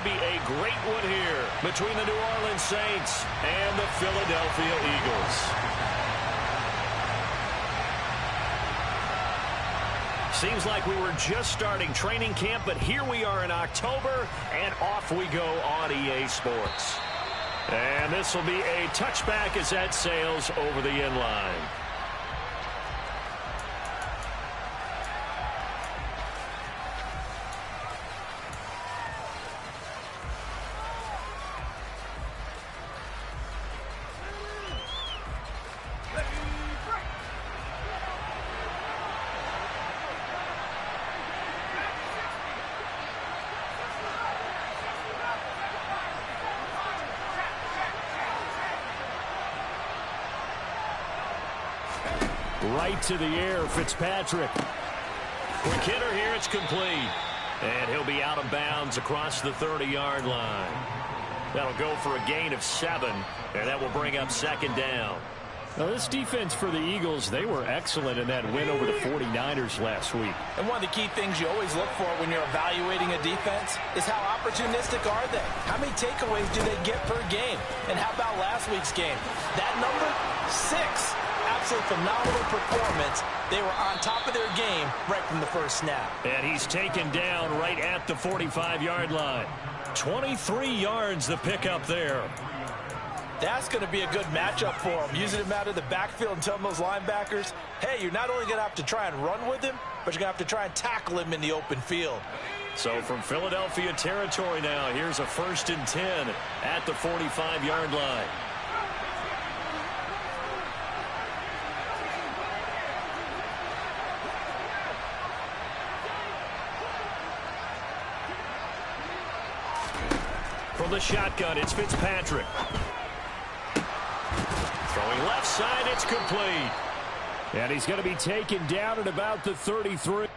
be a great one here between the New Orleans Saints and the Philadelphia Eagles. Seems like we were just starting training camp, but here we are in October, and off we go on EA Sports. And this will be a touchback as that sails over the end line. Right to the air, Fitzpatrick. Quick hitter here, it's complete. And he'll be out of bounds across the 30-yard line. That'll go for a gain of 7, and that will bring up second down. Now, this defense for the Eagles, they were excellent in that win over the 49ers last week. And one of the key things you always look for when you're evaluating a defense is how opportunistic are they? How many takeaways do they get per game? And how about last week's game? That number, 6. Absolutely phenomenal performance. They were on top of their game right from the first snap. And he's taken down right at the 45-yard line. 23 yards the pickup there. That's going to be a good matchup for him. Using him out of the backfield and telling those linebackers, hey, you're not only going to have to try and run with him, but you're going to have to try and tackle him in the open field. So from Philadelphia territory now, here's a 1st and 10 at the 45-yard line. From the shotgun, it's Fitzpatrick. Throwing left side, it's complete. And he's going to be taken down at about the 33.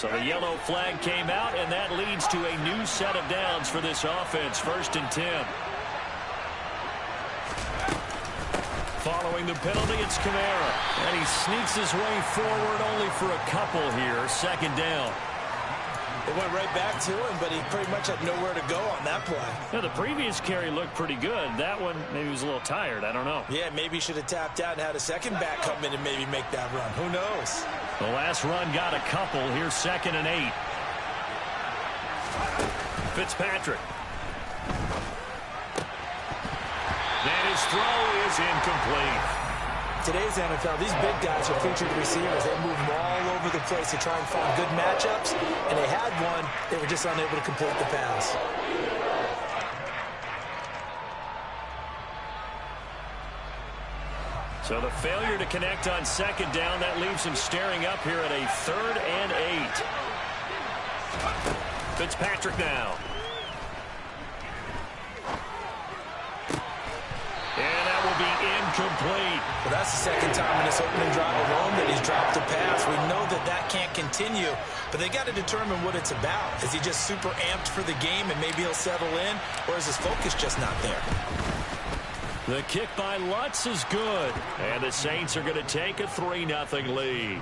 So the yellow flag came out, and that leads to a new set of downs for this offense. 1st and 10. Following the penalty, it's Kamara. And he sneaks his way forward only for a couple here. 2nd down. They went right back to him, but he pretty much had nowhere to go on that play. Yeah, the previous carry looked pretty good. That one, maybe he was a little tired. I don't know. Yeah, maybe he should have tapped out and had a second back come in and maybe make that run. Who knows? The last run got a couple. Here's 2nd and 8. Fitzpatrick. And his throw is incomplete. Today's NFL, these big guys are featured receivers. They move them all over the place to try and find good matchups, and they had one. They were just unable to complete the pass. So the failure to connect on 2nd down, that leaves him staring up here at a 3rd and 8. Fitzpatrick now. And that will be incomplete. Well, that's the 2nd time in this opening drive alone that he's dropped a pass. We know that that can't continue, but they got to determine what it's about. Is he just super amped for the game and maybe he'll settle in, or is his focus just not there? The kick by Lutz is good, and the Saints are going to take a 3-0 lead.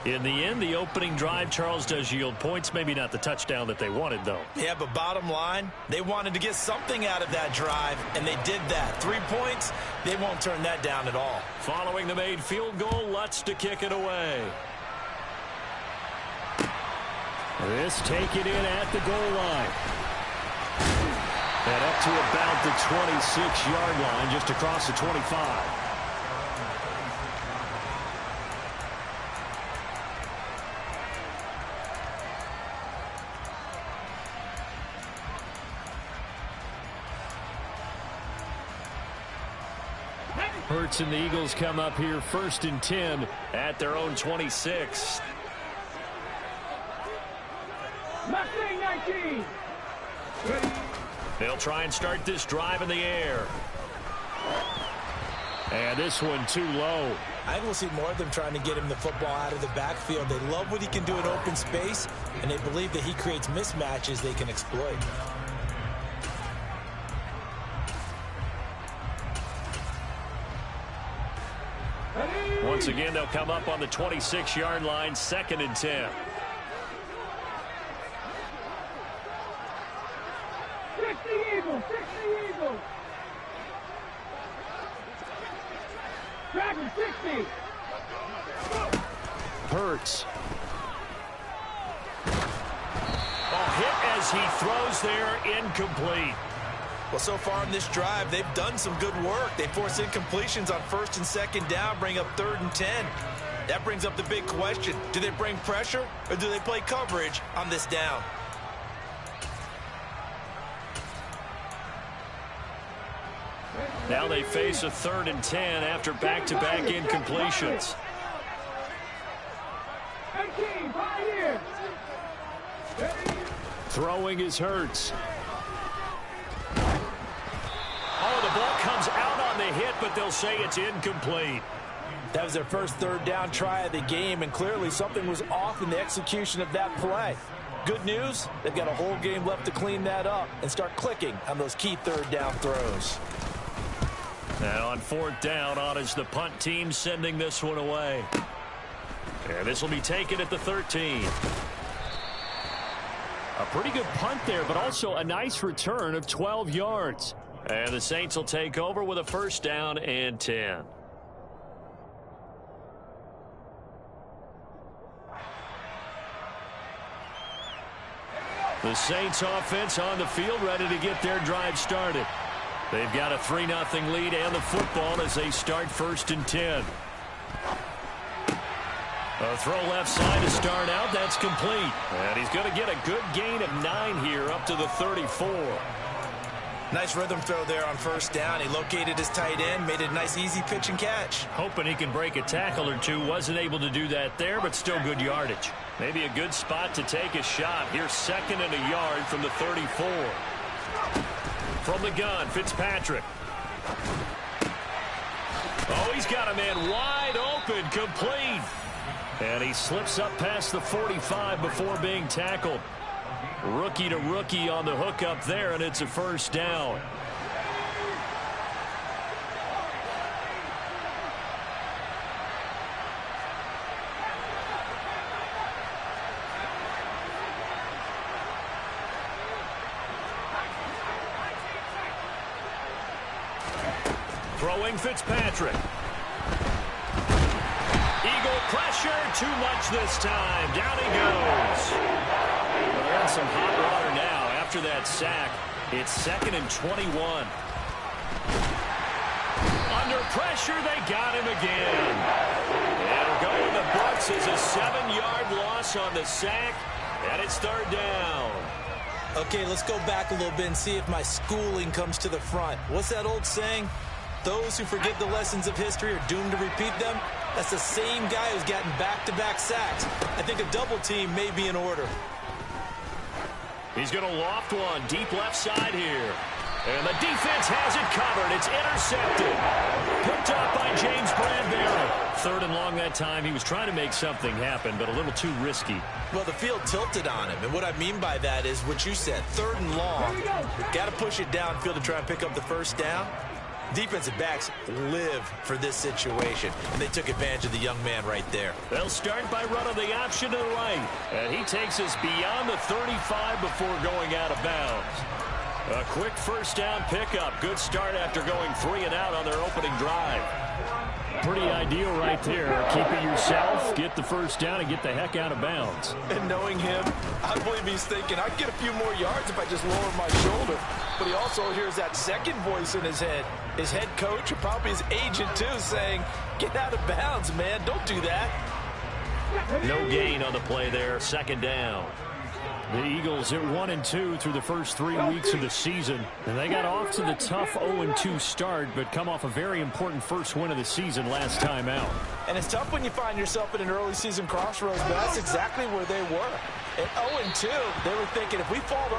In the end, the opening drive, Charles, does yield points. Maybe not the touchdown that they wanted, though. Yeah, but bottom line, they wanted to get something out of that drive, and they did that. 3 points, they won't turn that down at all. Following the made field goal, Lutz to kick it away. This taken in at the goal line. And up to about the 26-yard line, just across the 25. Hurts and the Eagles come up here 1st and 10 at their own 26. They'll try and start this drive in the air. And this one too low. I think we'll see more of them trying to get him the football out of the backfield. They love what he can do in open space, and they believe that he creates mismatches they can exploit. Once again, they'll come up on the 26-yard line, 2nd and 10. Hurts. Hit as he throws there, incomplete. Well, so far in this drive, they've done some good work. They force incompletions on 1st and 2nd down, bring up 3rd and 10. That brings up the big question. Do they bring pressure, or do they play coverage on this down? Now they face a 3rd and 10 after back-to-back incompletions. Throwing is Hurts. Oh, the ball comes out on the hit, but they'll say it's incomplete. That was their first 3rd down try of the game, and clearly something was off in the execution of that play. Good news, they've got a whole game left to clean that up and start clicking on those key 3rd down throws. Now on 4th down, on is the punt team sending this one away. And this will be taken at the 13. A pretty good punt there, but also a nice return of 12 yards. And the Saints will take over with a 1st down and 10. The Saints offense on the field, ready to get their drive started. They've got a 3-0 lead and the football as they start 1st and 10. A throw left side to start out. That's complete. And he's going to get a good gain of 9 here up to the 34. Nice rhythm throw there on 1st down. He located his tight end, made a nice easy pitch and catch. Hoping he can break a tackle or two. Wasn't able to do that there, but still good yardage. Maybe a good spot to take a shot. Here's 2nd and a yard from the 34. From the gun, Fitzpatrick. Oh, he's got a man wide open, complete. And he slips up past the 45 before being tackled. Rookie to rookie on the hook up there, and it's a first down. Throwing Fitzpatrick. Eagle pressure, too much this time. Down he goes. Well, they're in some hot water now after that sack. It's 2nd and 21. Under pressure, they got him again. It'll go in the books as a 7-yard loss on the sack, and it's 3rd down. Okay, let's go back a little bit and see if my schooling comes to the front. What's that old saying? Those who forget the lessons of history are doomed to repeat them. That's the same guy who's gotten back-to-back sacks. I think a double team may be in order. He's going to loft one deep left side here. And the defense has it covered. It's intercepted. Picked up by James Bradbury. 3rd and long that time. He was trying to make something happen, but a little too risky. Well, the field tilted on him. And what I mean by that is what you said. 3rd and long. Got to push it downfield to try and pick up the first down. Defensive backs live for this situation. They took advantage of the young man right there. They'll start by running the option to the right. And he takes us beyond the 35 before going out of bounds. A quick first down pickup. Good start after going 3 and out on their opening drive. Pretty ideal right there. Keep it yourself, get the first down, and get the heck out of bounds. And knowing him, I believe he's thinking, I'd get a few more yards if I just lower my shoulder. But he also hears that second voice in his head. His head coach, or probably his agent too, saying, get out of bounds, man. Don't do that. No gain on the play there. 2nd down. The Eagles at 1-2 through the first 3 weeks of the season. And they got off to the tough 0-2 start, but come off a very important first win of the season last time out. And it's tough when you find yourself in an early season crossroads, but that's exactly where they were. At 0-2, they were thinking if we fall to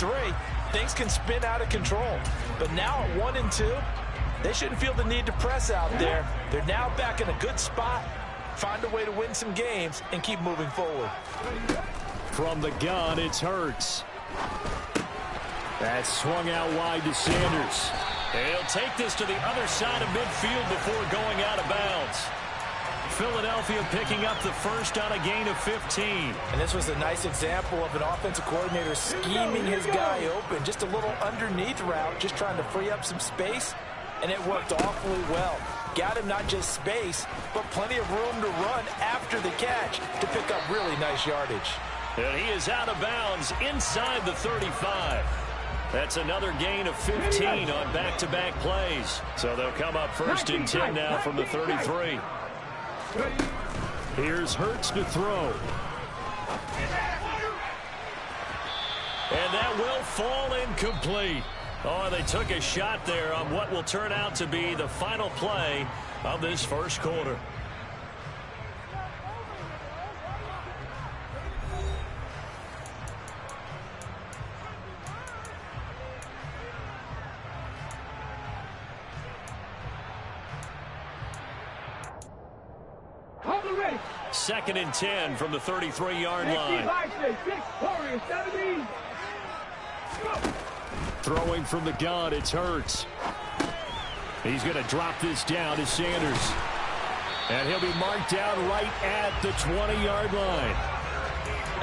0-3, things can spin out of control. But now at 1-2, they shouldn't feel the need to press out there. They're now back in a good spot, find a way to win some games, and keep moving forward. From the gun, it's Hurts. That's swung out wide to Sanders. And he'll take this to the other side of midfield before going out of bounds. Philadelphia picking up the first on a gain of 15. And this was a nice example of an offensive coordinator scheming his guy open. Just a little underneath route, just trying to free up some space. And it worked awfully well. Got him not just space, but plenty of room to run after the catch to pick up really nice yardage. And he is out of bounds inside the 35. That's another gain of 15 on back-to-back plays. So they'll come up 1st and 10 now from the 33. Here's Hurts to throw. And that will fall incomplete. Oh, they took a shot there on what will turn out to be the final play of this first quarter. Second and 10 from the 33-yard line. Throwing from the gun, it's Hurts. He's going to drop this down to Sanders. And he'll be marked down right at the 20-yard line.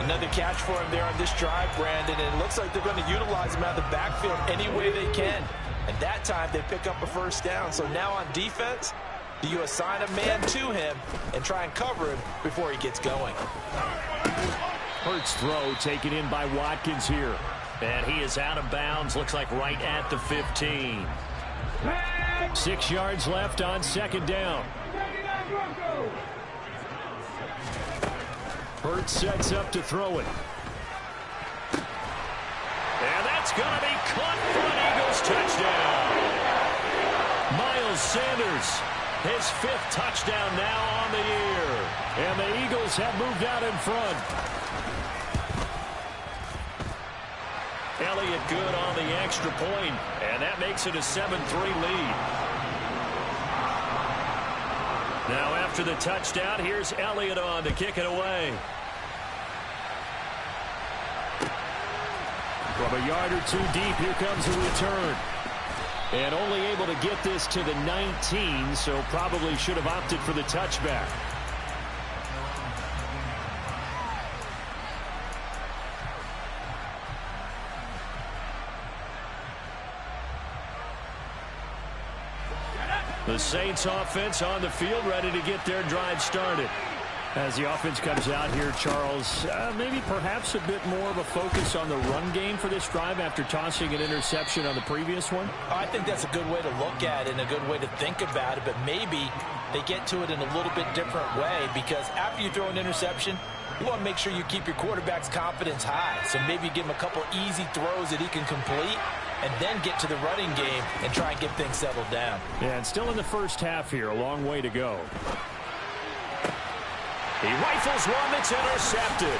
Another catch for him there on this drive, Brandon. And it looks like they're going to utilize him out of the backfield any way they can. And that time they pick up a first down. So now on defense, do you assign a man to him and try and cover him before he gets going? Hurts throw taken in by Watkins here. And he is out of bounds, looks like right at the 15. 6 yards left on 2nd down. Hurts sets up to throw it. And that's going to be caught for an Eagles touchdown. Miles Sanders, his 5th touchdown now on the year. And the Eagles have moved out in front. Elliott good on the extra point, and that makes it a 7-3 lead. Now after the touchdown, here's Elliott on to kick it away. From a yard or two deep, here comes a return. And only able to get this to the 19, so probably should have opted for the touchback. The Saints offense on the field, ready to get their drive started. As the offense comes out here, Charles, maybe perhaps a bit more of a focus on the run game for this drive after tossing an interception on the previous one? I think that's a good way to look at it and a good way to think about it, but maybe they get to it in a little bit different way, because after you throw an interception, you want to make sure you keep your quarterback's confidence high. So maybe give him a couple easy throws that he can complete, and then get to the running game and try and get things settled down. Yeah, and still in the first half here, a long way to go. He rifles one that's intercepted.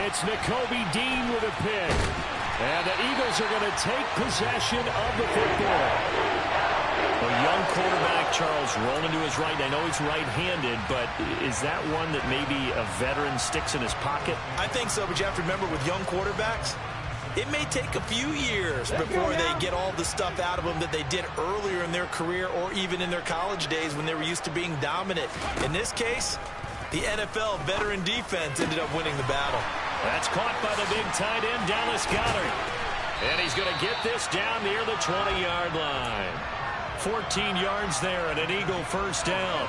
It's Nakobe Dean with a pick. And the Eagles are going to take possession of the football. A young quarterback, Charles, rolling to his right. I know he's right-handed, but is that one that maybe a veteran sticks in his pocket? I think so, but you have to remember with young quarterbacks, it may take a few years before they get all the stuff out of them that they did earlier in their career or even in their college days when they were used to being dominant. In this case, the NFL veteran defense ended up winning the battle. That's caught by the big tight end, Dallas Goedert. And he's going to get this down near the 20-yard line. 14 yards there and an Eagle first down.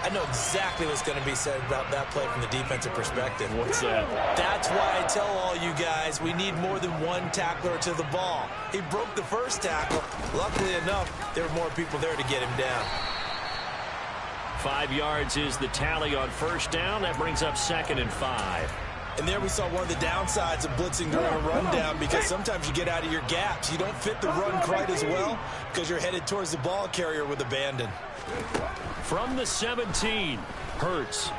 I know exactly what's going to be said about that play from the defensive perspective. What's that? That's why I tell all you guys we need more than one tackler to the ball. He broke the first tackle. Luckily enough, there were more people there to get him down. 5 yards is the tally on first down. That brings up 2nd and 5. And there we saw one of the downsides of blitzing during a rundown, because sometimes you get out of your gaps. You don't fit the run quite as well because you're headed towards the ball carrier with abandon. From the 17, Hurts.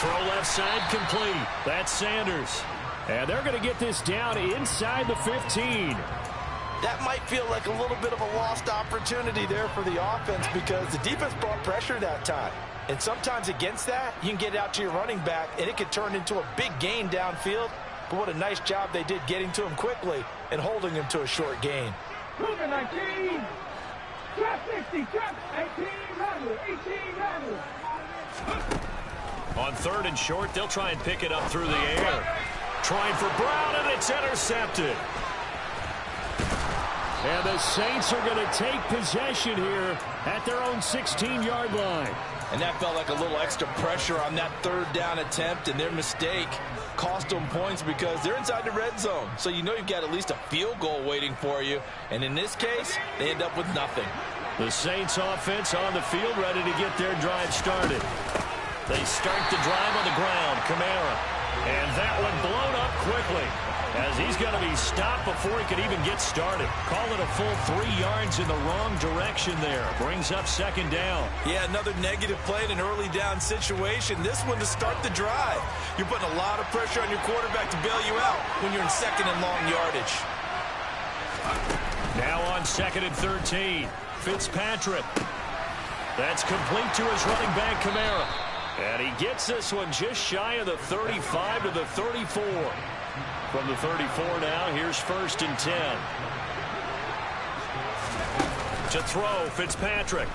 Throw left side complete. That's Sanders. And they're going to get this down inside the 15. That might feel like a little bit of a lost opportunity there for the offense, because the defense brought pressure that time. And sometimes against that, you can get out to your running back, and it could turn into a big gain downfield. But what a nice job they did getting to him quickly and holding him to a short gain. 19, trap 60, trap 18, 18. On 3rd and short, they'll try and pick it up through the air. Trying for Brown, and it's intercepted. And the Saints are going to take possession here at their own 16-yard line. And that felt like a little extra pressure on that 3rd down attempt, and their mistake cost them points because they're inside the red zone. So you know you've got at least a field goal waiting for you. And in this case, they end up with nothing. The Saints offense on the field, ready to get their drive started. They start the drive on the ground. Kamara. And that one blown up quickly, as he's going to be stopped before he could even get started. Call it a full 3 yards in the wrong direction there. Brings up 2nd down. Yeah, another negative play in an early down situation. This one to start the drive. You're putting a lot of pressure on your quarterback to bail you out when you're in 2nd and long yardage. Now on 2nd and 13. Fitzpatrick. That's complete to his running back, Kamara. And he gets this one just shy of the 35 to the 34. From the 34 now, here's 1st and 10. To throw, Fitzpatrick.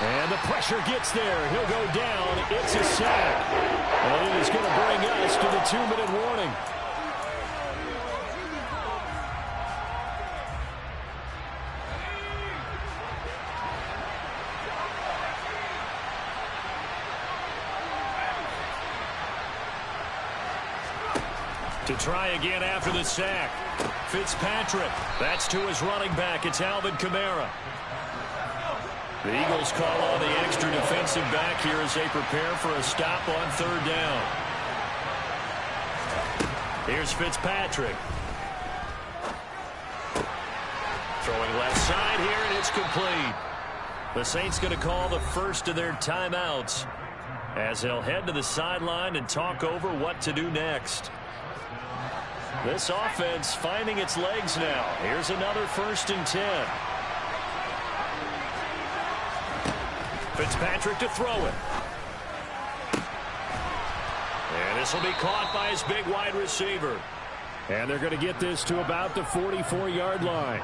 And the pressure gets there. He'll go down. It's a sack. And it is going to bring us to the 2-minute warning. To try again after the sack. Fitzpatrick. That's to his running back. It's Alvin Kamara. The Eagles call on the extra defensive back here as they prepare for a stop on 3rd down. Here's Fitzpatrick. Throwing left side here, and it's complete. The Saints going to call the first of their timeouts as they'll head to the sideline and talk over what to do next. This offense finding its legs now. Here's another 1st and 10. Fitzpatrick to throw it. And this will be caught by his big wide receiver. And they're going to get this to about the 44-yard line.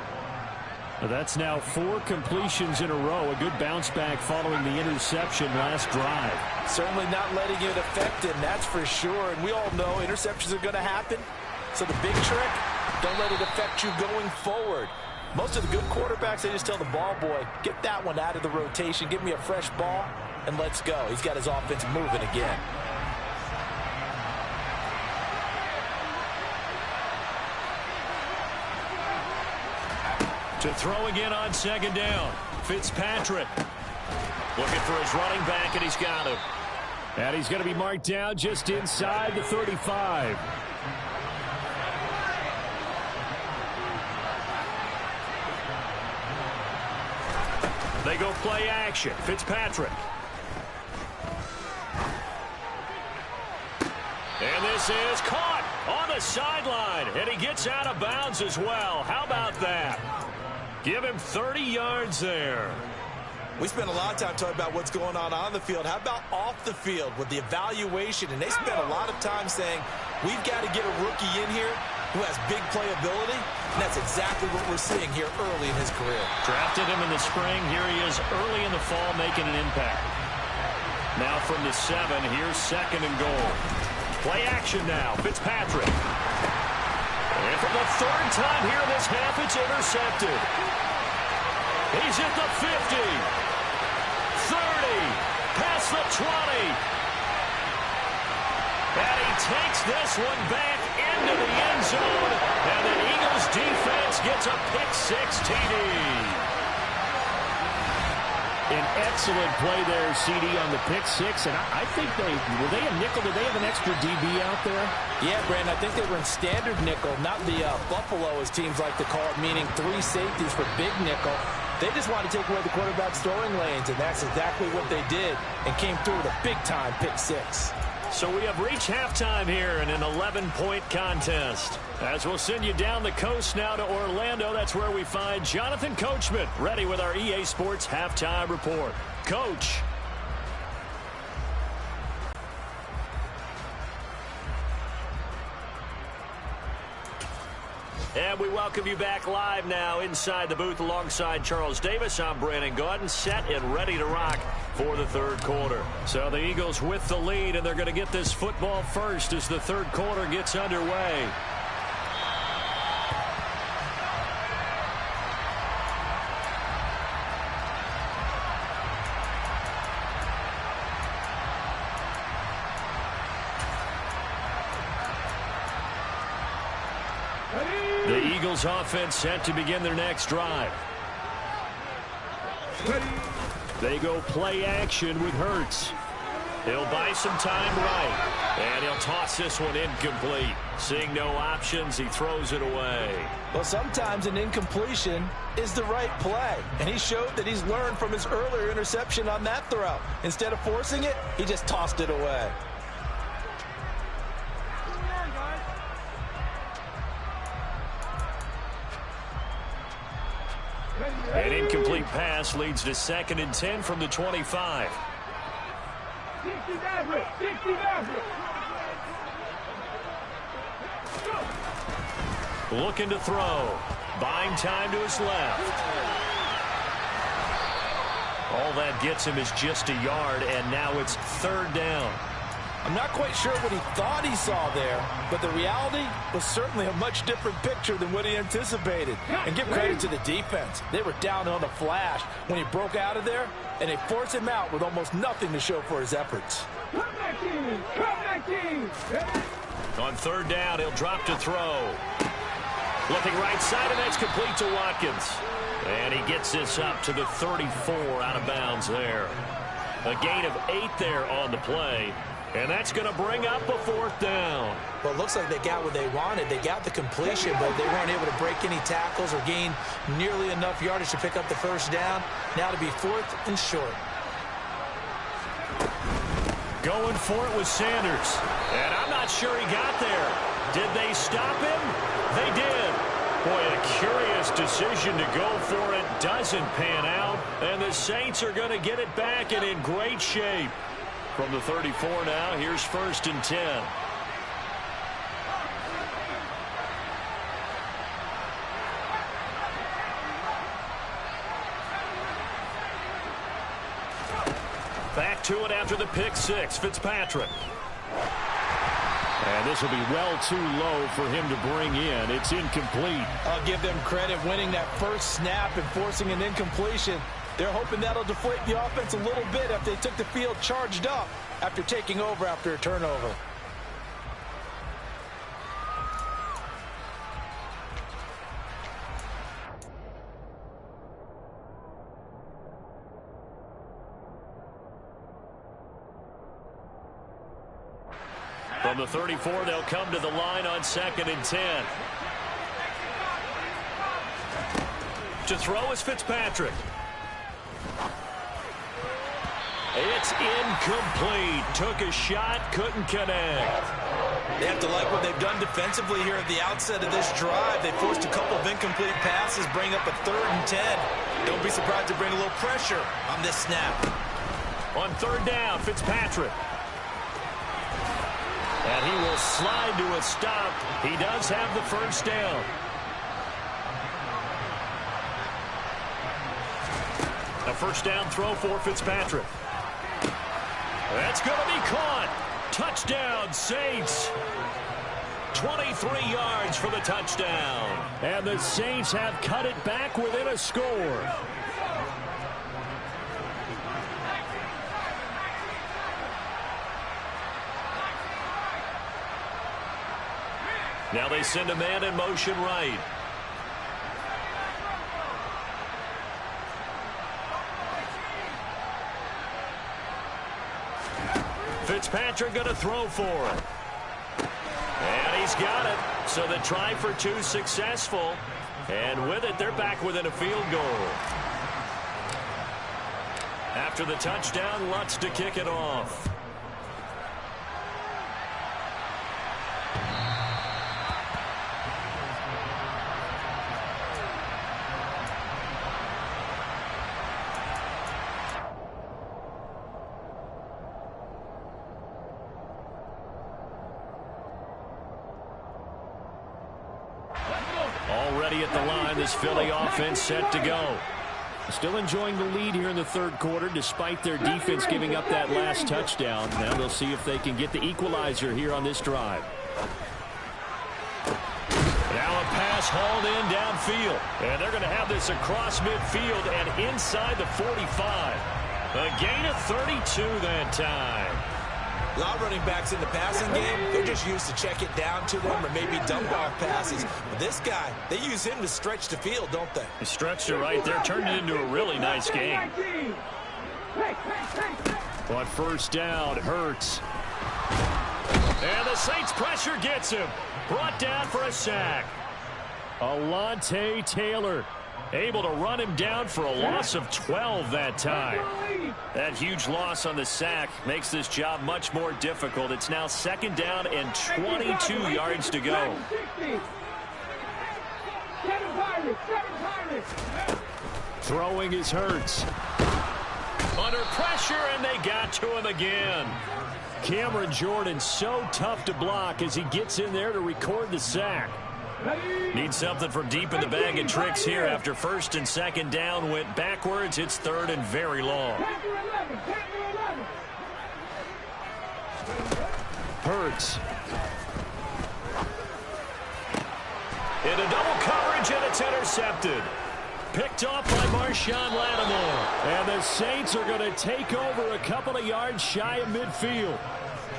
That's now 4 completions in a row. A good bounce back following the interception last drive. Certainly not letting it affect him, that's for sure. And we all know interceptions are going to happen. So the big trick, don't let it affect you going forward. Most of the good quarterbacks, they just tell the ball boy, get that one out of the rotation, give me a fresh ball, and let's go. He's got his offense moving again. To throw again on second down. Fitzpatrick looking for his running back, and he's got him. And he's going to be marked down just inside the 35. They go play action. Fitzpatrick. And this is caught on the sideline. And he gets out of bounds as well. How about that? Give him 30 yards there. We spent a lot of time talking about what's going on the field. How about off the field with the evaluation? And they spent a lot of time saying, we've got to get a rookie in here who has big playability. And that's exactly what we're seeing here early in his career. Drafted him in the spring. Here he is early in the fall making an impact. Now from the 7, here's second and goal. Play action now. Fitzpatrick. And for the 3rd time here in this half, it's intercepted. He's at the 50. 30. Past the 20. And he takes this one back into the end zone. And the Eagles defense gets a pick-6 TD. An excellent play there, CD, on the pick-6. And I think were they a nickel? Did they have an extra DB out there? Yeah, Brandon, I think they were in standard nickel, not the Buffalo, as teams like to call it, meaning 3 safeties for big nickel. They just wanted to take away the quarterback's throwing lanes, and that's exactly what they did, and came through with a big-time pick-6. So we have reached halftime here in an 11-point contest. As we'll send you down the coast now to Orlando, that's where we find Jonathan Coachman, ready with our EA Sports Halftime Report. Coach. And we welcome you back live now inside the booth alongside Charles Davis. I'm Brandon Gaudin, set and ready to rock for the 3rd quarter. So the Eagles with the lead, and they're going to get this football first as the 3rd quarter gets underway. The Eagles offense set to begin their next drive. They go play action with Hurts. He'll buy some time right. And he'll toss this one incomplete. Seeing no options, he throws it away. Well, sometimes an incompletion is the right play. And he showed that he's learned from his earlier interception on that throw. Instead of forcing it, he just tossed it away. An incomplete pass leads to 2nd and 10 from the 25. 60 Looking to throw. Buying time to his left. All that gets him is just a yard, and now it's 3rd down. I'm not quite sure what he thought he saw there, but the reality was certainly a much different picture than what he anticipated. And give credit to the defense. They were down on the flash when he broke out of there, and they forced him out with almost nothing to show for his efforts. Come back, team! On 3rd down, he'll drop to throw. Looking right side, and that's complete to Watkins. And he gets this up to the 34 out of bounds there. A gain of 8 there on the play. And that's going to bring up a 4th down. Well, it looks like they got what they wanted. They got the completion, but they weren't able to break any tackles or gain nearly enough yardage to pick up the 1st down. Now to be 4th and short. Going for it with Sanders. And I'm not sure he got there. Did they stop him? They did. Boy, a curious decision to go for it. Doesn't pan out. And the Saints are going to get it back and in great shape. From the 34 now, here's 1st and 10. Back to it after the pick six. Fitzpatrick. And this will be well too low for him to bring in. It's incomplete. I'll give them credit winning that first snap and forcing an incompletion. They're hoping that'll deflate the offense a little bit after they took the field charged up after taking over after a turnover. From the 34, they'll come to the line on 2nd and 10. To throw is Fitzpatrick. It's incomplete. Took a shot, couldn't connect. They have to like what they've done defensively here at the outset of this drive. They forced a couple of incomplete passes, bring up a 3rd and 10. Don't be surprised to bring a little pressure on this snap. On 3rd down, Fitzpatrick. And he will slide to a stop. He does have the 1st down. A 1st down throw for Fitzpatrick. That's going to be caught. Touchdown, Saints. 23 yards for the touchdown. And the Saints have cut it back within a score. Now they send a man in motion right. Fitzpatrick going to throw for it. And he's got it. So the try for 2 successful. And with it, they're back within a field goal. After the touchdown, Lutz to kick it off. Already at the line, this Philly offense set to go. Still enjoying the lead here in the 3rd quarter, despite their defense giving up that last touchdown. Now they'll see if they can get the equalizer here on this drive. Now a pass hauled in downfield. And they're going to have this across midfield and inside the 45. A gain of 32 that time. A lot of running backs in the passing game, they're just used to check it down to them or maybe dump off passes. But this guy, they use him to stretch the field, don't they? He stretched it right there, turned it into a really nice game. On 1st down, Hurts. And the Saints pressure gets him. Brought down for a sack. Alontae Taylor able to run him down for a loss of 12 that time. That huge loss on the sack makes this job much more difficult. It's now 2nd down and 22 yards to go. Throwing is Hurts. Under pressure, and they got to him again. Cameron Jordan so tough to block as he gets in there to record the sack. Needs something from deep in the bag of tricks here after 1st and 2nd down went backwards. It's 3rd and very long. Hurts. Into double coverage, and it's intercepted. Picked off by Marshawn Lattimore. And the Saints are going to take over a couple of yards shy of midfield.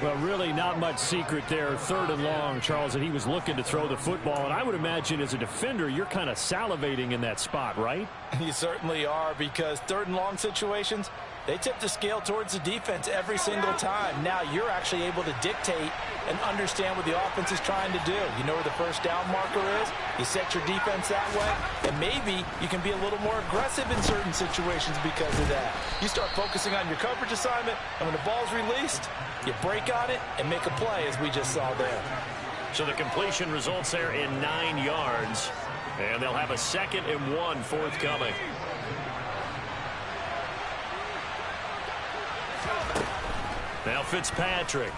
Well, really not much secret there. 3rd and long, Charles, and he was looking to throw the football. And I would imagine as a defender, you're kind of salivating in that spot, right? You certainly are, because 3rd and long situations, they tip the scale towards the defense every single time. Now you're actually able to dictate and understand what the offense is trying to do. You know where the 1st down marker is. You set your defense that way, and maybe you can be a little more aggressive in certain situations because of that. You start focusing on your coverage assignment, and when the ball's released, you break on it and make a play, as we just saw there. So the completion results there in 9 yards. And they'll have a 2nd and 1 forthcoming. Now Fitzpatrick.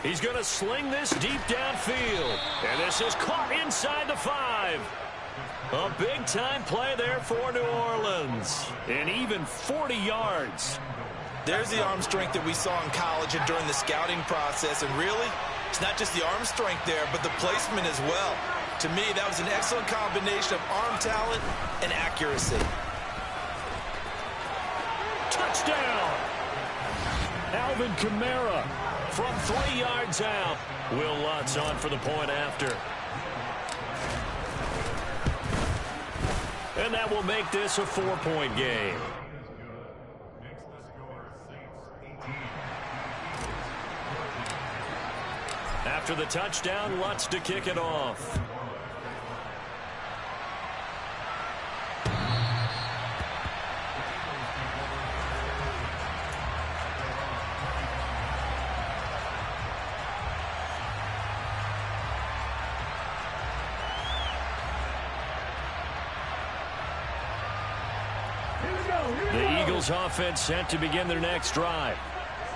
He's going to sling this deep downfield. And this is caught inside the 5. A big-time play there for New Orleans. And even 40 yards. There's the arm strength that we saw in college and during the scouting process. And really, it's not just the arm strength there, but the placement as well. To me, that was an excellent combination of arm talent and accuracy. Touchdown! Alvin Kamara from 3 yards out. Will Lutz on for the point after. And that will make this a 4-point game. After the touchdown, Lutz to kick it off. The Eagles offense set to begin their next drive.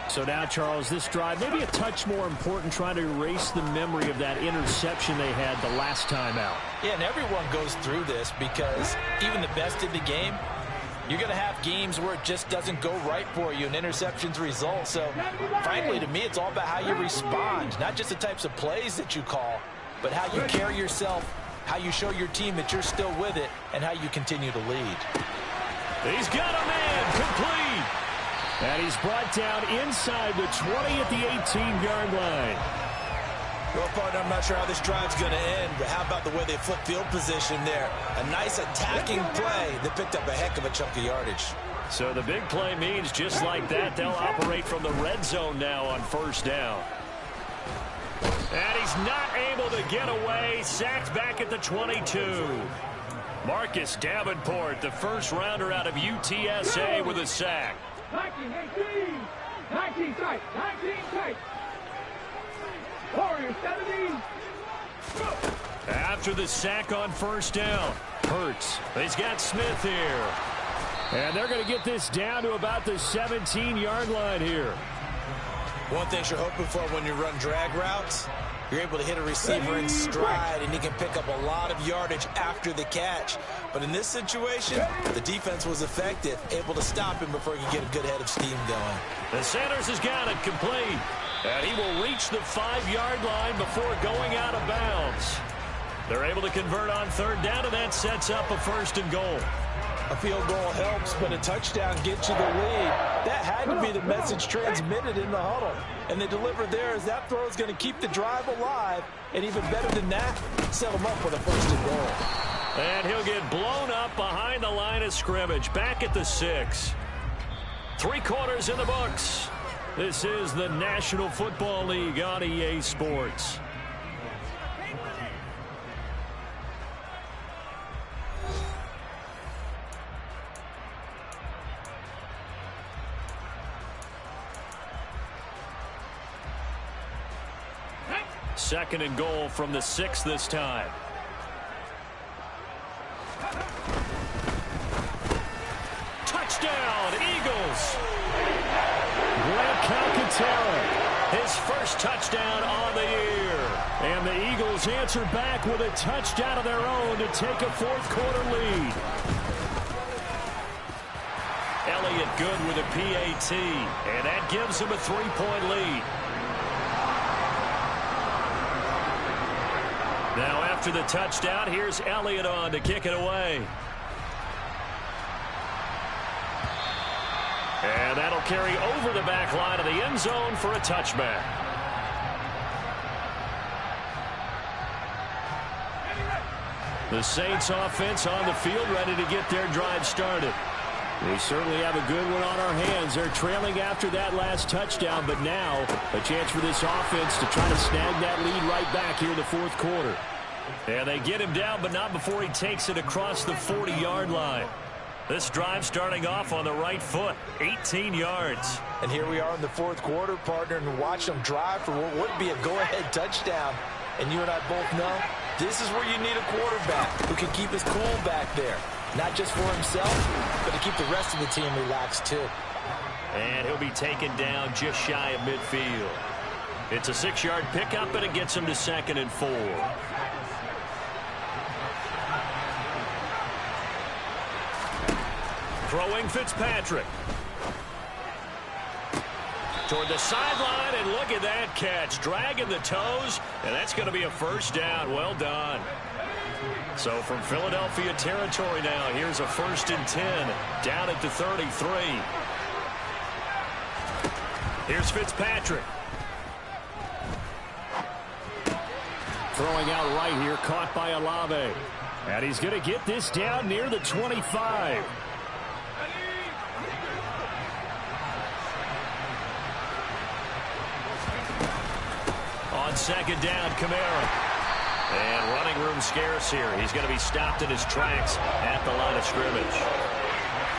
So now, Charles, this drive maybe a touch more important, trying to erase the memory of that interception they had the last time out. Yeah, and everyone goes through this because even the best in the game, you're going to have games where it just doesn't go right for you and interceptions result. So, frankly, to me, it's all about how you respond, not just the types of plays that you call, but how you carry yourself, how you show your team that you're still with it, and how you continue to lead. He's got a man complete. And he's brought down inside the 20 at the 18-yard line. Well, partner, I'm not sure how this drive's going to end, but how about the way they flip field position there? A nice attacking play that picked up a heck of a chunk of yardage. So the big play means just like that, they'll operate from the red zone now on 1st down. And he's not able to get away. Sacked back at the 22. Marcus Davenport, the first rounder out of UTSA, with a sack. 19, 18, 19 tight, 19 tight. Warriors 17. After the sack on 1st down, Hurts. He's got Smith here. And they're going to get this down to about the 17-yard line here. One thing you're hoping for when you run drag routes, you're able to hit a receiver in stride, and he can pick up a lot of yardage after the catch. But in this situation, the defense was effective, able to stop him before he could get a good head of steam going. The Sanders has got it complete. And he will reach the 5-yard line before going out of bounds. They're able to convert on 3rd down, and that sets up a 1st and goal. A field goal helps, but a touchdown gets you the lead. That had to be the message transmitted in the huddle. And they delivered there as that throw is going to keep the drive alive. And even better than that, set them up with a 1st and goal. And he'll get blown up behind the line of scrimmage, back at the 6. 3 quarters in the books. This is the National Football League on EA Sports. Second and goal from the 6 this time. Touchdown, Eagles! Grant Calcaterra, his first touchdown on the year. And the Eagles answer back with a touchdown of their own to take a 4th quarter lead. Elliott good with a PAT, and that gives him a 3-point lead. Now after the touchdown, here's Elliott on to kick it away. And that'll carry over the back line of the end zone for a touchback. The Saints offense on the field, ready to get their drive started. We certainly have a good one on our hands. They're trailing after that last touchdown, but now a chance for this offense to try to snag that lead right back here in the 4th quarter. And they get him down, but not before he takes it across the 40-yard line. This drive starting off on the right foot, 18 yards. And here we are in the 4th quarter, partner, and watch them drive for what would be a go-ahead touchdown. And you and I both know This is where you need a quarterback who can keep his cool back there. Not just for himself, but to keep the rest of the team relaxed too. And he'll be taken down just shy of midfield. It's a 6-yard pickup, and it gets him to 2nd and 4. Throwing Fitzpatrick. Toward the sideline, and look at that catch. Dragging the toes, and that's going to be a first down. Well done. So from Philadelphia territory now, here's a 1st and 10, down at the 33. Here's Fitzpatrick. Throwing out right here, caught by Olave. And he's going to get this down near the 25. On 2nd down, Kamara. And running room scarce here. He's going to be stopped in his tracks at the line of scrimmage.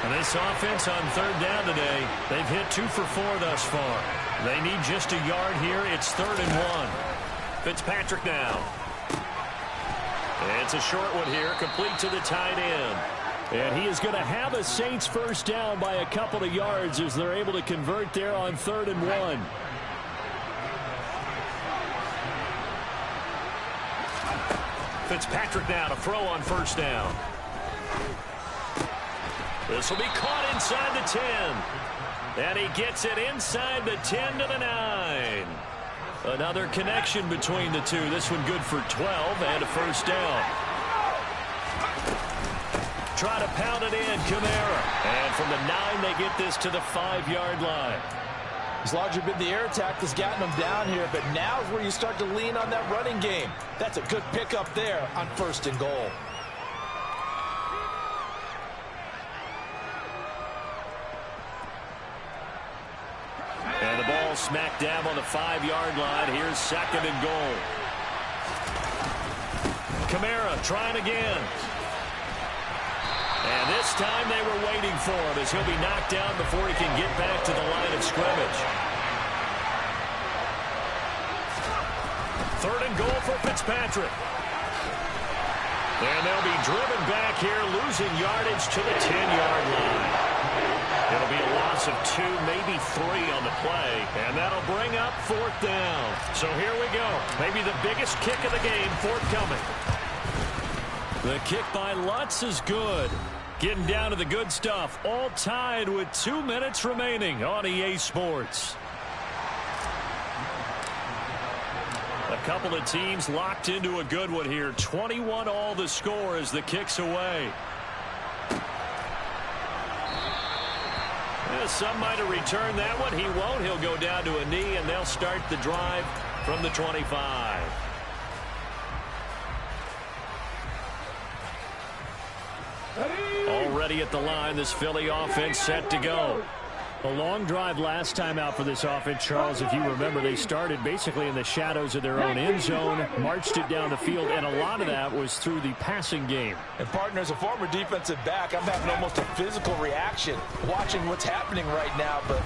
And this offense on 3rd down today, they've hit 2 for 4 thus far. They need just a yard here. It's 3rd and 1. Fitzpatrick now. It's a short one here, complete to the tight end. And he is going to have a Saints first down by a couple of yards as they're able to convert there on 3rd and 1. Fitzpatrick now to throw on 1st down. This will be caught inside the 10. And he gets it inside the 10 to the 9. Another connection between the two. This one good for 12 and a first down. Try to pound it in, Kamara. And from the 9, they get this to the 5-yard line. It's largely been the air attack that's gotten them down here, but now is where you start to lean on that running game. That's a good pickup there on 1st and goal. And the ball smack dab on the 5-yard line. Here's 2nd and goal. Kamara trying again. And this time they were waiting for him as he'll be knocked down before he can get back to the line of scrimmage. 3rd and goal for Fitzpatrick. And they'll be driven back here, losing yardage to the 10-yard line. It'll be a loss of 2, maybe 3 on the play, and that'll bring up 4th down. So here we go. Maybe the biggest kick of the game forthcoming. The kick by Lutz is good. Getting down to the good stuff. All tied with 2 minutes remaining on EA Sports. A couple of teams locked into a good one here. 21 all the score as the kick's away. Some might have returned that one. He won't. He'll go down to a knee, and they'll start the drive from the 25. Already at the line, this Philly offense set to go. A long drive last time out for this offense, Charles. If you remember, they started basically in the shadows of their own end zone, marched it down the field, and a lot of that was through the passing game. And partner, as a former defensive back, I'm having almost a physical reaction watching what's happening right now. But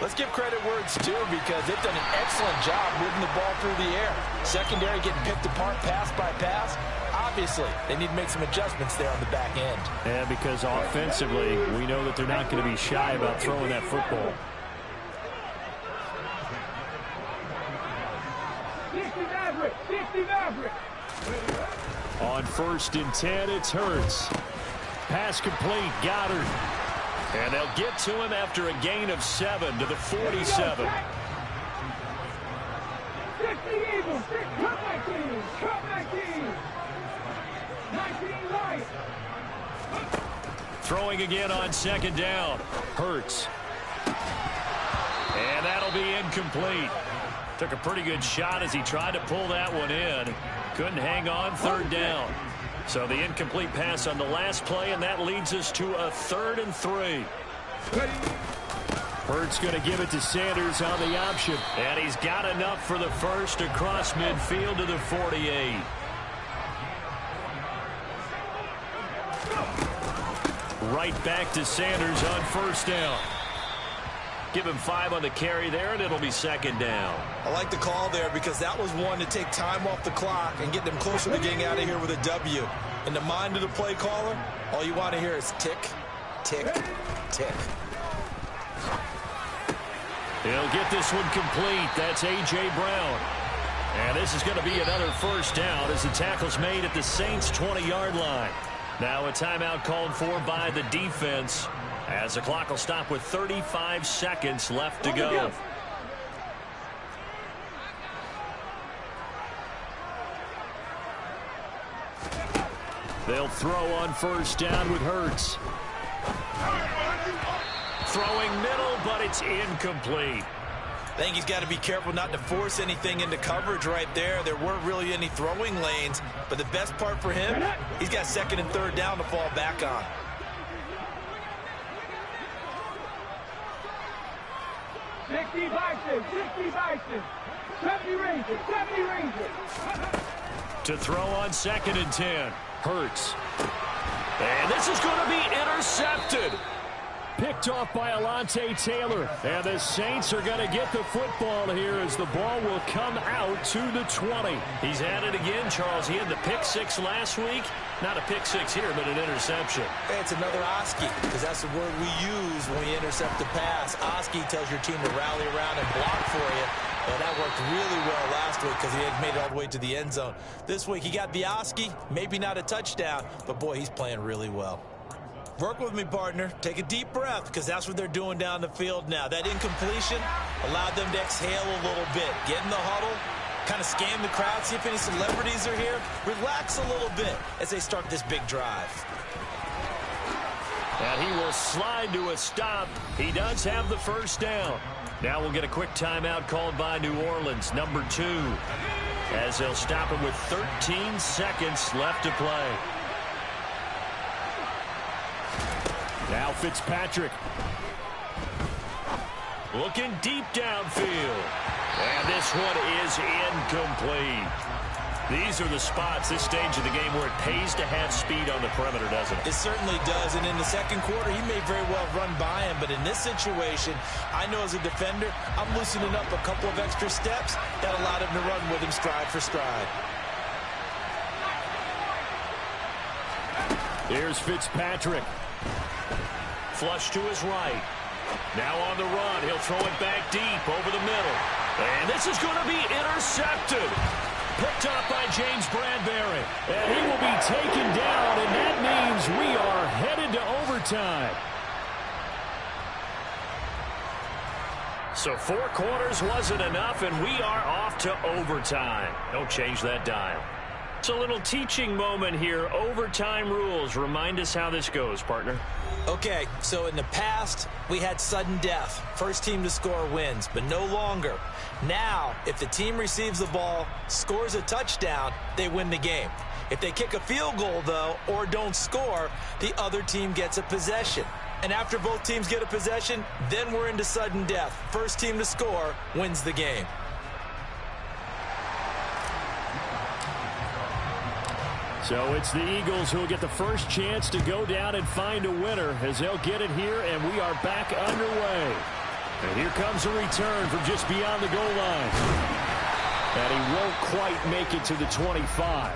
let's give credit where it's due, because they've done an excellent job moving the ball through the air. Secondary getting picked apart pass by pass. Obviously, they need to make some adjustments there on the back end. Yeah, because offensively, we know that they're not going to be shy about throwing that football. 60 Maverick. On 1st and 10, it's Hurts. Pass complete, Goddard. And they'll get to him after a gain of 7 to the 47. 60 Eagles, comeback team, comeback team. 19 light. Throwing again on 2nd down. Hurts. And that'll be incomplete. Took a pretty good shot as he tried to pull that one in. Couldn't hang on 3rd down. So the incomplete pass on the last play, and that leads us to a 3rd and 3. Hurts going to give it to Sanders on the option. And he's got enough for the first across midfield to the 48. Right back to Sanders on 1st down. Give him 5 on the carry there, and it'll be second down. I like the call there because that was one to take time off the clock and get them closer to getting out of here with a W. In the mind of the play caller, all you want to hear is tick, tick, tick. He'll get this one complete. That's A.J. Brown. And this is going to be another first down as the tackle's made at the Saints' 20-yard line. Now a timeout called for by the defense as the clock will stop with 35 seconds left to go. They'll throw on first down with Hurts. Throwing middle, but it's incomplete. I think he's got to be careful not to force anything into coverage right there. There weren't really any throwing lanes, but the best part for him, he's got second and third down to fall back on. Sixty Bison, 70 Rangers. To throw on second and 10. Hurts. And this is going to be intercepted. Picked off by Alontae Taylor. And the Saints are going to get the football here as the ball will come out to the 20. He's at it again, Charles. He had the pick 6 last week. Not a pick 6 here, but an interception. Hey, it's another Oski, because that's the word we use when we intercept the pass. Oski tells your team to rally around and block for you. And that worked really well last week because he had made it all the way to the end zone. This week he got the Oski, maybe not a touchdown, but boy, he's playing really well. Work with me, partner. Take a deep breath because that's what they're doing down the field now. That incompletion allowed them to exhale a little bit. Get in the huddle, kind of scan the crowd, see if any celebrities are here. Relax a little bit as they start this big drive. And he will slide to a stop. He does have the first down. Now we'll get a quick timeout called by New Orleans, number 2, as they'll stop him with 13 seconds left to play. Now Fitzpatrick. Looking deep downfield. And this one is incomplete. These are the spots, this stage of the game, where it pays to have speed on the perimeter, doesn't it? It certainly does, and in the second quarter, he may very well run by him, but in this situation, I know as a defender, I'm loosening up a couple of extra steps that allowed him to run with him stride for stride. Here's Fitzpatrick. Flush to his right. Now on the run, he'll throw it back deep over the middle. And this is going to be intercepted. Picked up by James Bradbury. And he will be taken down, and that means we are headed to overtime. So 4 quarters wasn't enough, and we are off to overtime. Don't change that dial. It's a little teaching moment here. Overtime rules. Remind us how this goes, partner. Okay, so in the past, we had sudden death. First team to score wins, but no longer. Now, if the team receives the ball, scores a touchdown, they win the game. If they kick a field goal, though, or don't score, the other team gets a possession. And after both teams get a possession, then we're into sudden death. First team to score wins the game. So it's the Eagles who will get the first chance to go down and find a winner as they'll get it here, and we are back underway. And here comes a return from just beyond the goal line. And he won't quite make it to the 25.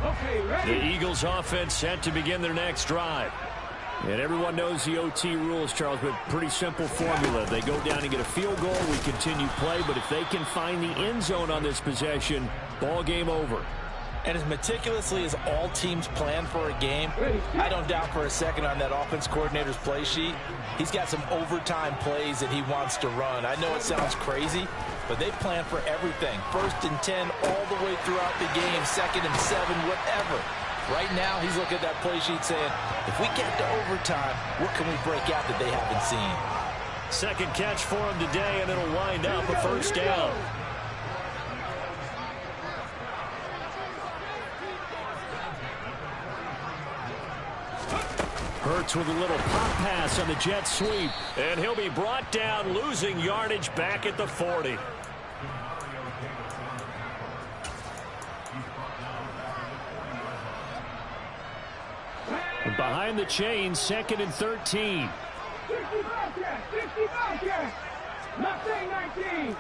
Okay, ready? The Eagles offense set to begin their next drive. And everyone knows the OT rules, Charles, but pretty simple formula. They go down and get a field goal, we continue play, but if they can find the end zone on this possession, ball game over. And as meticulously as all teams plan for a game, I don't doubt for a second on that offense coordinator's play sheet, he's got some overtime plays that he wants to run. I know it sounds crazy, but they plan for everything. 1st and 10 all the way throughout the game, 2nd and 7, whatever. Right now, he's looking at that play sheet saying, if we get to overtime, what can we break out that they haven't seen? Second catch for him today, and it'll wind up a first down. Hurts with a little pop pass on the jet sweep, and he'll be brought down, losing yardage back at the 40. Behind the chain, 2nd and 13. 60 Bobcats, 60 Bobcats. Mustang 19.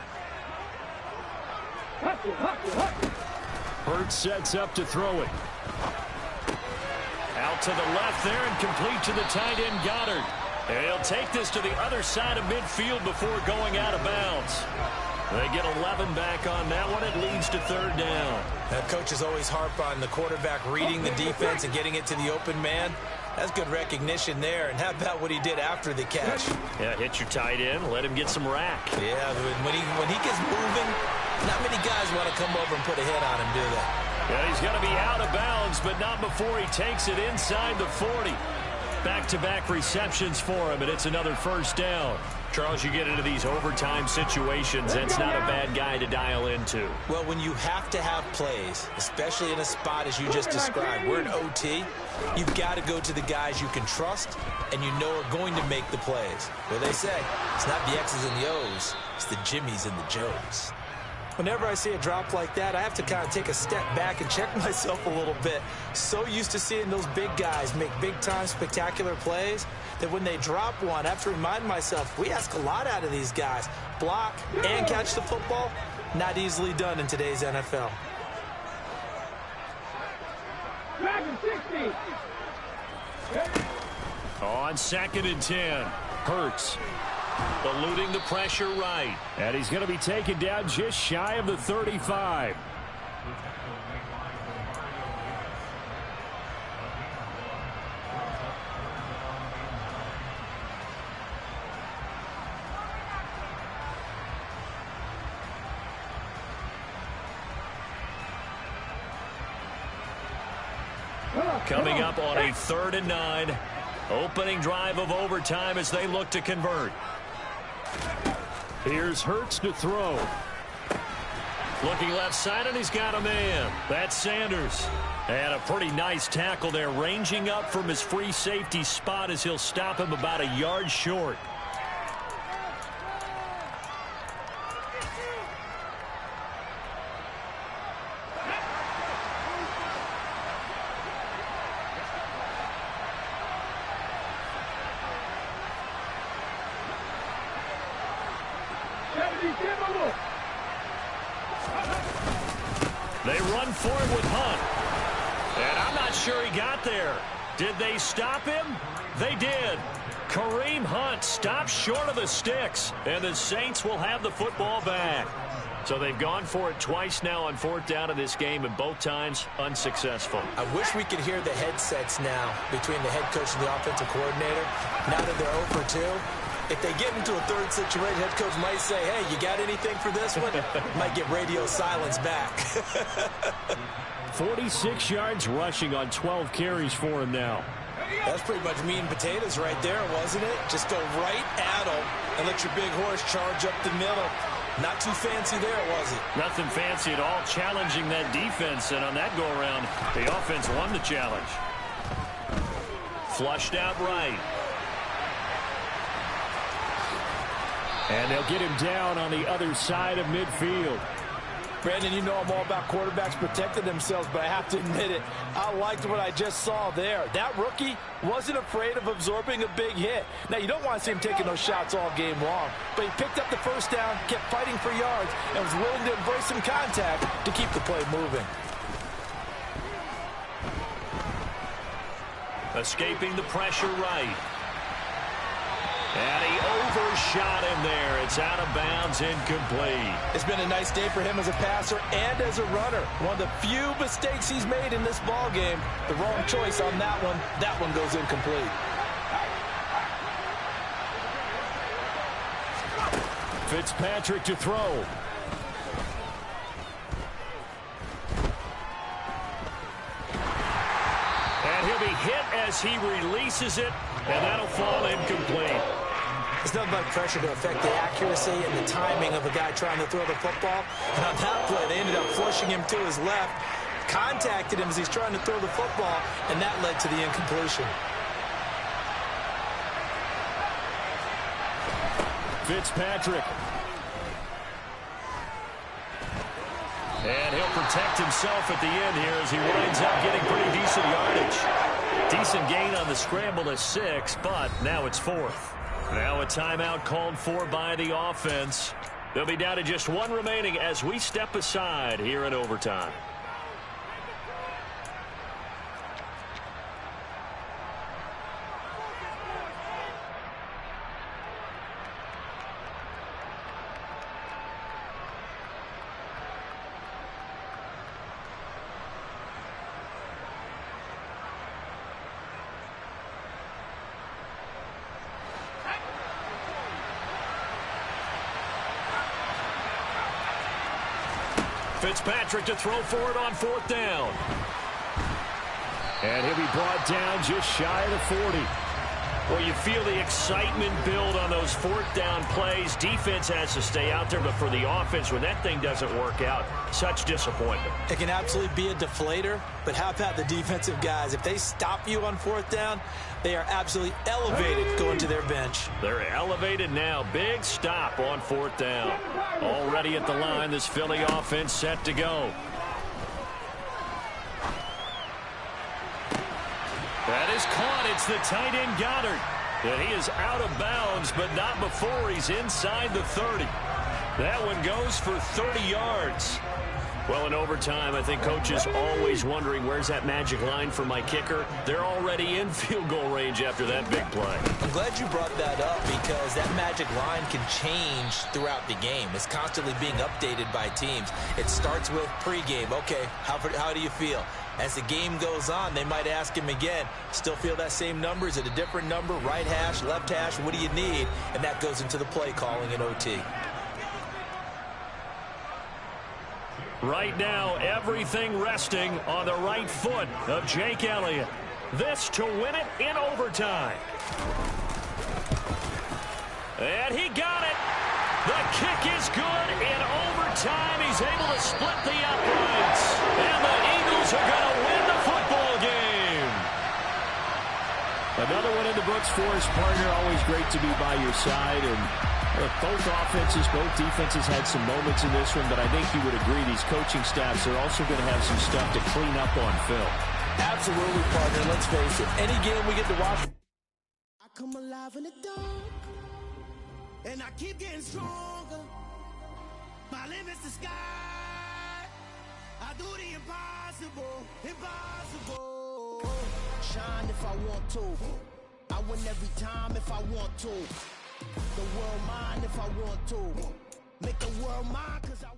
Hustle. Hurts sets up to throw it. Out to the left there and complete to the tight end Goddard. And he'll take this to the other side of midfield before going out of bounds. They get 11 back on that one. It leads to 3rd down. That coaches always harp on the quarterback reading the defense and getting it to the open man. That's good recognition there. And how about what he did after the catch? Yeah, hit your tight end. Let him get some rack. Yeah, when he gets moving, not many guys want to come over and put a hit on him, do they? Yeah, he's going to be out of bounds, but not before he takes it inside the 40. Back-to-back receptions for him, and it's another 1st down. Charles, you get into these overtime situations, that's not a bad guy to dial into. Well, when you have to have plays, especially in a spot as you just described, we're in OT, you've got to go to the guys you can trust and you know are going to make the plays. What they say, it's not the X's and the O's, it's the Jimmies and the Joes. Whenever I see a drop like that, I have to kind of take a step back and check myself a little bit. So used to seeing those big guys make big-time spectacular plays that when they drop one, I have to remind myself, we ask a lot out of these guys. Block and catch the football, not easily done in today's NFL. Madden 60. On 2nd and 10, Hurts eluding the pressure right. And he's going to be taken down just shy of the 35. Coming up on a 3rd and 9. Opening drive of overtime as they look to convert. Here's Hurts to throw. Looking left side, and he's got a man. That's Sanders. And a pretty nice tackle there, ranging up from his free safety spot as he'll stop him about a yard short. They run for it with Hunt. And I'm not sure he got there. Did they stop him? They did. Kareem Hunt stopped short of the sticks. And the Saints will have the football back. So they've gone for it twice now on 4th down in this game, and both times unsuccessful. I wish we could hear the headsets now between the head coach and the offensive coordinator. Now that they're 0 for 2. If they get into a 3rd situation, head coach might say, hey, you got anything for this one? Might get radio silence back. 46 yards rushing on 12 carries for him now. That's pretty much meat and potatoes right there, wasn't it? Just go right at them and let your big horse charge up the middle. Not too fancy there, was it? Nothing fancy at all, challenging that defense, and on that go-around, the offense won the challenge. Flushed out right. And they'll get him down on the other side of midfield. Brandon, you know I'm all about quarterbacks protecting themselves, but I have to admit it, I liked what I just saw there. That rookie wasn't afraid of absorbing a big hit. Now, you don't want to see him taking those shots all game long, but he picked up the 1st down, kept fighting for yards, and was willing to embrace some contact to keep the play moving. Escaping the pressure right. And he overshot him there. It's out of bounds, incomplete. It's been a nice day for him as a passer and as a runner. One of the few mistakes he's made in this ball game. The wrong choice on that one. That one goes incomplete. Fitzpatrick to throw. And he'll be hit as he releases it, and that'll fall incomplete. There's nothing but pressure to affect the accuracy and the timing of a guy trying to throw the football. And on that play, they ended up flushing him to his left, contacted him as he's trying to throw the football, and that led to the incompletion. Fitzpatrick. And he'll protect himself at the end here as he winds up getting pretty decent yardage. Decent gain on the scramble to 6, but now it's 4th. Now a timeout called for by the offense. They'll be down to just 1 remaining as we step aside here in overtime. Fitzpatrick to throw for it on 4th down. And he'll be brought down just shy of the 40. Well, you feel the excitement build on those 4th down plays. Defense has to stay out there, but for the offense, when that thing doesn't work out, such disappointment. It can absolutely be a deflator, but how about the defensive guys? If they stop you on 4th down, they are absolutely elevated going to their bench. They're elevated now. Big stop on 4th down. Already at the line, this Philly offense set to go. That is caught. It's the tight end Goddard. And he is out of bounds, but not before he's inside the 30. That one goes for 30 yards. Well, in overtime, I think Coach is always wondering, where's that magic line for my kicker? They're already in field goal range after that big play. I'm glad you brought that up because that magic line can change throughout the game. It's constantly being updated by teams. It starts with pregame. Okay, how do you feel? As the game goes on, they might ask him again, still feel that same number? Is it a different number? Right hash, left hash, what do you need? And that goes into the play calling in OT. Right now, everything resting on the right foot of Jake Elliott. This to win it in overtime. And he got it. The kick is good in overtime. He's able to split the uprights. And the Eagles are going to win the football game. Another one in the books for his partner. Always great to be by your side. And both offenses, both defenses had some moments in this one, but I think you would agree these coaching staffs are also going to have some stuff to clean up on film. Absolutely, partner. Let's face it. Any game we get to watch. I come alive in the dark, and I keep getting stronger. My limit's the sky. I do the impossible, impossible. Shine if I want to. I win every time if I want to. The world mine if I want to. Make the world mine cause I...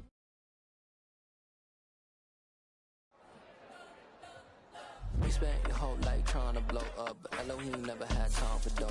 We spent your whole life trying to blow up, but Elohim never had time for dope.